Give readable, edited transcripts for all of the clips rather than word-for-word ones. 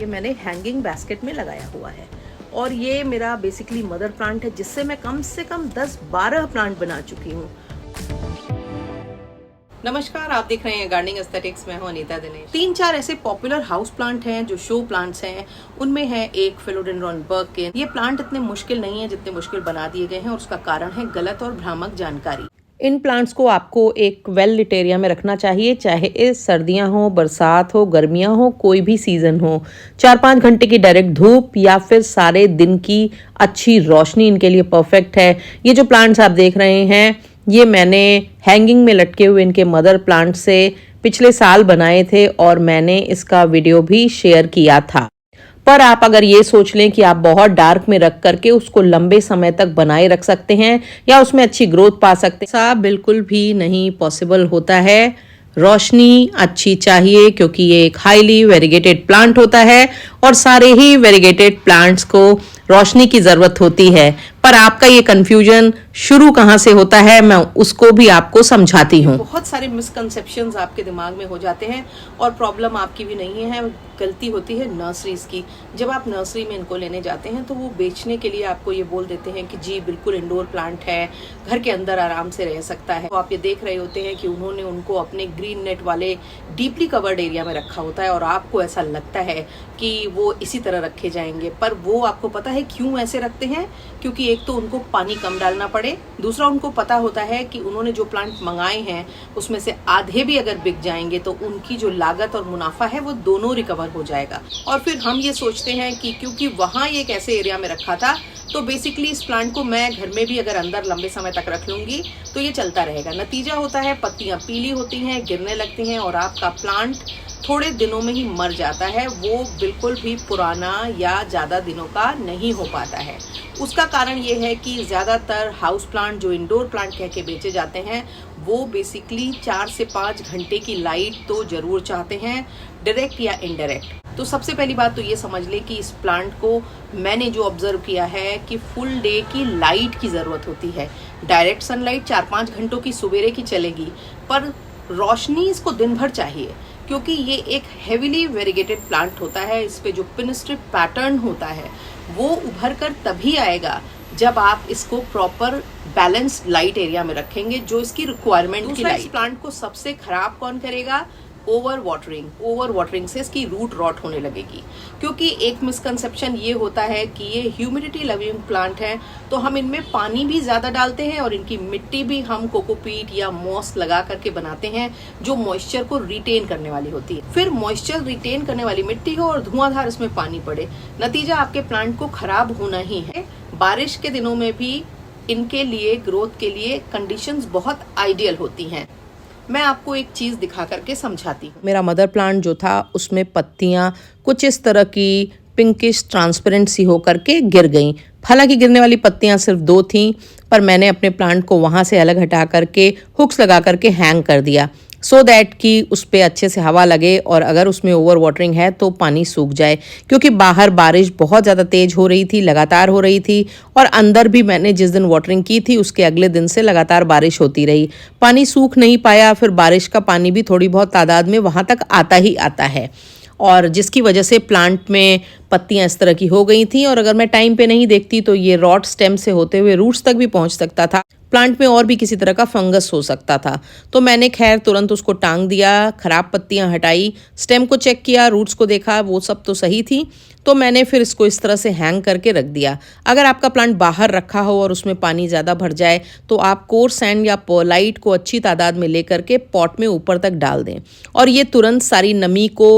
ये मैंने hanging basket में लगाया हुआ है और ये मेरा बेसिकली मदर प्लांट है, जिससे मैं कम से कम 10-12 प्लांट बना चुकी हूँ। नमस्कार, आप देख रहे हैं गार्डनिंग एस्थेटिक्स में हूं अनीता दिनेश। 3-4 ऐसे पॉपुलर हाउस प्लांट हैं जो शो प्लांट्स हैं। उनमें है एक फिलोडेंड्रॉन बर्किन। ये प्लांट इतने मुश्किल नहीं है जितने मुश्किल बना दिए गए हैं और उसका कारण है गलत और भ्रामक जानकारी। इन प्लांट्स को आपको एक वेल लिट एरिया में रखना चाहिए, चाहे सर्दियां हो, बरसात हो, गर्मियां हो, कोई भी सीजन हो। 4-5 घंटे की डायरेक्ट धूप या फिर सारे दिन की अच्छी रोशनी इनके लिए परफेक्ट है। ये जो प्लांट्स आप देख रहे हैं, ये मैंने हैंगिंग में लटके हुए इनके मदर प्लांट से पिछले साल बनाए थे और मैंने इसका वीडियो भी शेयर किया था। पर आप अगर ये सोच लें कि आप बहुत डार्क में रख करके उसको लंबे समय तक बनाए रख सकते हैं या उसमें अच्छी ग्रोथ पा सकते हैं, ऐसा बिल्कुल भी नहीं पॉसिबल होता है। रोशनी अच्छी चाहिए क्योंकि ये एक हाईली वेरीगेटेड प्लांट होता है और सारे ही वेरीगेटेड प्लांट्स को रोशनी की ज़रूरत होती है। पर आपका ये कंफ्यूजन शुरू कहाँ से होता है, मैं उसको भी आपको समझाती हूँ। बहुत सारे मिसकंसेप्शंस आपके दिमाग में हो जाते हैं और प्रॉब्लम आपकी भी नहीं है, गलती होती है नर्सरीज की। जब आप नर्सरी में इनको लेने जाते हैं तो वो बेचने के लिए आपको ये बोल देते हैं कि जी बिल्कुल इंडोर प्लांट है, घर के अंदर आराम से रह सकता है। तो आप ये देख रहे होते हैं कि उन्होंने उनको अपने ग्रीन नेट वाले डीपली कवर्ड एरिया में रखा होता है और आपको ऐसा लगता है कि वो इसी तरह रखे जाएंगे। पर वो आपको पता है क्यों ऐसे रखते हैं? क्योंकि एक तो उनको पानी कम डालना पड़े, दूसरा उनको पता होता है कि उन्होंने जो प्लांट मंगाए हैं उसमें से आधे भी अगर बिक जाएंगे तो उनकी जो लागत और मुनाफा है वो दोनों रिकवर हो जाएगा। और फिर हम ये सोचते हैं कि क्योंकि वहाँ ये एक ऐसे एरिया में रखा था तो बेसिकली इस प्लांट को मैं घर में भी अगर अंदर लंबे समय तक रख लूंगी तो ये चलता रहेगा। नतीजा होता है पत्तियां पीली होती हैं, गिरने लगती हैं और आपका प्लांट थोड़े दिनों में ही मर जाता है। वो बिल्कुल भी पुराना या ज़्यादा दिनों का नहीं हो पाता है। उसका कारण ये है कि ज़्यादातर हाउस प्लांट जो इंडोर प्लांट कह के बेचे जाते हैं वो बेसिकली 4 से 5 घंटे की लाइट तो ज़रूर चाहते हैं, डायरेक्ट या इनडायरेक्ट। तो सबसे पहली बात तो ये समझ लें कि इस प्लांट को मैंने जो ऑब्जर्व किया है कि फुल डे की लाइट की ज़रूरत होती है। डायरेक्ट सनलाइट 4-5 घंटों की सवेरे की चलेगी, पर रोशनी इसको दिन भर चाहिए क्योंकि ये एक हेविली वेरीगेटेड प्लांट होता है। इस पे जो पिन स्ट्रिप पैटर्न होता है वो उभर कर तभी आएगा जब आप इसको प्रॉपर बैलेंस लाइट एरिया में रखेंगे जो इसकी रिक्वायरमेंट की लाइट। प्लांट को सबसे खराब कौन करेगा? ओवर वाटरिंग से इसकी रूट रॉट होने लगेगी। क्योंकि एक मिसकंसेप्शन ये होता है कि ये ह्यूमिडिटी लविंग प्लांट है तो हम इनमें पानी भी ज़्यादा डालते हैं और इनकी मिट्टी भी हम कोकोपीट या मॉस लगा करके बनाते हैं जो मॉइस्चर को रिटेन करने वाली होती है। फिर मॉइस्चर रिटेन करने वाली मिट्टी हो और धुआंधार इसमें पानी पड़े, नतीजा आपके प्लांट को खराब होना ही है। बारिश के दिनों में भी इनके लिए ग्रोथ के लिए कंडीशंस बहुत आइडियल होती हैं। मैं आपको एक चीज़ दिखा करके समझाती हूँ। मेरा मदर प्लांट जो था उसमें पत्तियाँ कुछ इस तरह की पिंकिश ट्रांसपेरेंट सी होकर के गिर गईं। हालांकि गिरने वाली पत्तियाँ सिर्फ 2 थीं, पर मैंने अपने प्लांट को वहाँ से अलग हटा करके हुक्स लगा करके हैंग कर दिया सो दैट कि उस पर अच्छे से हवा लगे और अगर उसमें ओवर वाटरिंग है तो पानी सूख जाए। क्योंकि बाहर बारिश बहुत ज़्यादा तेज़ हो रही थी, लगातार हो रही थी और अंदर भी मैंने जिस दिन वाटरिंग की थी उसके अगले दिन से लगातार बारिश होती रही। पानी सूख नहीं पाया, फिर बारिश का पानी भी थोड़ी बहुत तादाद में वहाँ तक आता ही आता है और जिसकी वजह से प्लांट में पत्तियां इस तरह की हो गई थी। और अगर मैं टाइम पे नहीं देखती तो ये रॉट स्टेम से होते हुए रूट्स तक भी पहुंच सकता था, प्लांट में और भी किसी तरह का फंगस हो सकता था। तो मैंने खैर तुरंत उसको टांग दिया, खराब पत्तियां हटाई, स्टेम को चेक किया, रूट्स को देखा, वो सब तो सही थी। तो मैंने फिर इसको इस तरह से हैंग करके रख दिया। अगर आपका प्लांट बाहर रखा हो और उसमें पानी ज़्यादा भर जाए तो आप कोर्स सैंड या परलाइट को अच्छी तादाद में लेकर के पॉट में ऊपर तक डाल दें और ये तुरंत सारी नमी को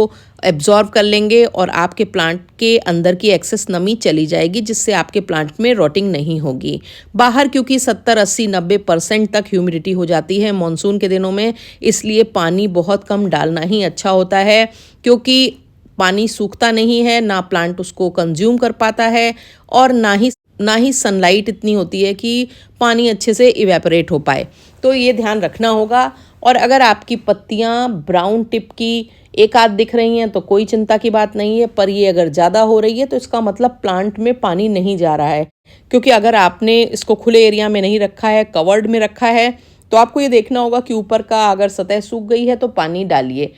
एब्जॉर्व कर लेंगे और आपके प्लांट के अंदर की एक्सेस नमी चली जाएगी, जिससे आपके प्लांट में रॉटिंग नहीं होगी। बाहर क्योंकि 70, 80, 90% तक ह्यूमिडिटी हो जाती है मानसून के दिनों में, इसलिए पानी बहुत कम डालना ही अच्छा होता है क्योंकि पानी सूखता नहीं है, ना प्लांट उसको कंज्यूम कर पाता है और ना ही सनलाइट इतनी होती है कि पानी अच्छे से इवेपोरेट हो पाए। तो ये ध्यान रखना होगा। और अगर आपकी पत्तियां ब्राउन टिप की एक आध दिख रही हैं तो कोई चिंता की बात नहीं है, पर ये अगर ज़्यादा हो रही है तो इसका मतलब प्लांट में पानी नहीं जा रहा है। क्योंकि अगर आपने इसको खुले एरिया में नहीं रखा है, कवर्ड में रखा है, तो आपको ये देखना होगा कि ऊपर का अगर सतह सूख गई है तो पानी डालिए।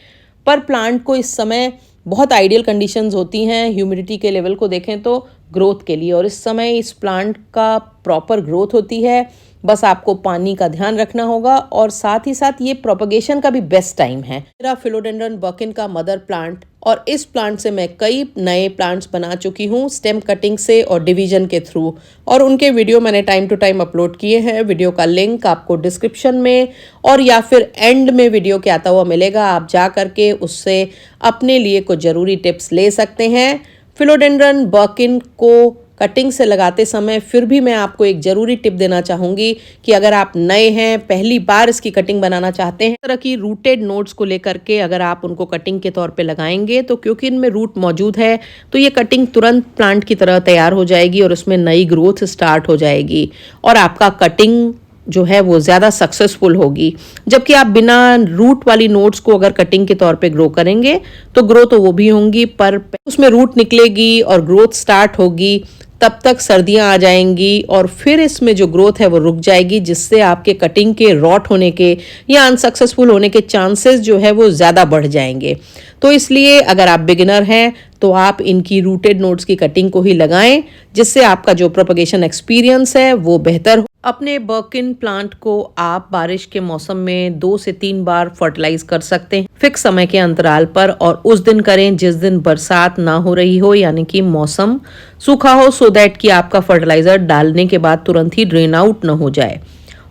पर प्लांट को इस समय बहुत आइडियल कंडीशंस होती हैं ह्यूमिडिटी के लेवल को देखें तो ग्रोथ के लिए, और इस समय इस प्लांट का प्रॉपर ग्रोथ होती है। बस आपको पानी का ध्यान रखना होगा और साथ ही साथ ये प्रोपगेशन का भी बेस्ट टाइम है। मेरा फिलोडेंड्रन बर्किन का मदर प्लांट, और इस प्लांट से मैं कई नए प्लांट्स बना चुकी हूँ स्टेम कटिंग से और डिवीजन के थ्रू, और उनके वीडियो मैंने टाइम टू टाइम अपलोड किए हैं। वीडियो का लिंक आपको डिस्क्रिप्शन में और या फिर एंड में वीडियो के आता हुआ मिलेगा, आप जा करके उससे अपने लिए कुछ ज़रूरी टिप्स ले सकते हैं। फिलोडेंड्रन बर्किन को कटिंग से लगाते समय फिर भी मैं आपको एक ज़रूरी टिप देना चाहूँगी कि अगर आप नए हैं, पहली बार इसकी कटिंग बनाना चाहते हैं, इस तरह की रूटेड नोड्स को लेकर के अगर आप उनको कटिंग के तौर पे लगाएंगे तो क्योंकि इनमें रूट मौजूद है तो ये कटिंग तुरंत प्लांट की तरह तैयार हो जाएगी और उसमें नई ग्रोथ स्टार्ट हो जाएगी और आपका कटिंग जो है वो ज़्यादा सक्सेसफुल होगी। जबकि आप बिना रूट वाली नोट्स को अगर कटिंग के तौर पे ग्रो करेंगे तो ग्रो तो वो भी होंगी पर उसमें रूट निकलेगी और ग्रोथ स्टार्ट होगी, तब तक सर्दियां आ जाएंगी और फिर इसमें जो ग्रोथ है वो रुक जाएगी, जिससे आपके कटिंग के रॉट होने के या अनसक्सेसफुल होने के चांसेस जो है वो ज़्यादा बढ़ जाएंगे। तो इसलिए अगर आप बिगिनर हैं तो आप इनकी रूटेड नोड्स की कटिंग को ही लगाएं, जिससे आपका जो प्रोपगेशन एक्सपीरियंस है वो बेहतर हो। अपने बर्किन प्लांट को आप बारिश के मौसम में 2 से 3 बार फर्टिलाइज कर सकते हैं फिक्स समय के अंतराल पर, और उस दिन करें जिस दिन बरसात ना हो रही हो, यानी कि मौसम सूखा हो, सो दैट कि आपका फर्टिलाइजर डालने के बाद तुरंत ही ड्रेन आउट न हो जाए।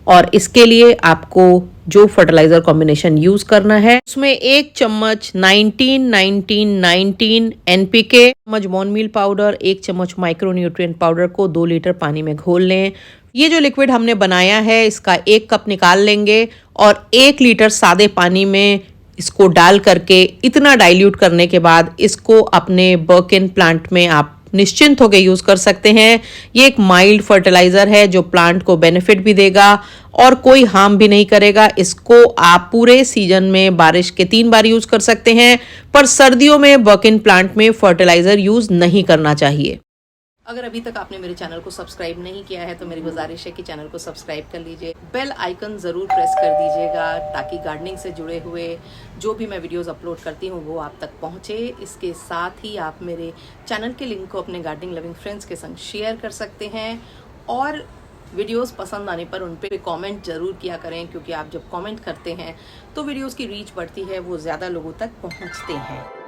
और इसके लिए आपको जो फर्टिलाइजर कॉम्बिनेशन यूज करना है उसमें 1 चम्मच 19-19-19 NPK, चम्मच बोन मील पाउडर, 1 चम्मच माइक्रोन्यूट्रिएंट पाउडर को 2 लीटर पानी में घोल लें। ये जो लिक्विड हमने बनाया है इसका 1 कप निकाल लेंगे और 1 लीटर सादे पानी में इसको डाल करके इतना डाइल्यूट करने के बाद इसको अपने बर्किन प्लांट में आप निश्चिंत होकर यूज कर सकते हैं। ये एक माइल्ड फर्टिलाइजर है जो प्लांट को बेनिफिट भी देगा और कोई हार्म भी नहीं करेगा। इसको आप पूरे सीजन में बारिश के 3 बार यूज कर सकते हैं, पर सर्दियों में बर्किन प्लांट में फर्टिलाइजर यूज नहीं करना चाहिए। अगर अभी तक आपने मेरे चैनल को सब्सक्राइब नहीं किया है तो मेरी गुजारिश है कि चैनल को सब्सक्राइब कर लीजिए, बेल आइकन ज़रूर प्रेस कर दीजिएगा ताकि गार्डनिंग से जुड़े हुए जो भी मैं वीडियोस अपलोड करती हूँ वो आप तक पहुँचे। इसके साथ ही आप मेरे चैनल के लिंक को अपने गार्डनिंग लविंग फ्रेंड्स के संग शेयर कर सकते हैं और वीडियोस पसंद आने पर उन पे कमेंट ज़रूर किया करें, क्योंकि आप जब कमेंट करते हैं तो वीडियोस की रीच बढ़ती है, वो ज़्यादा लोगों तक पहुँचते हैं।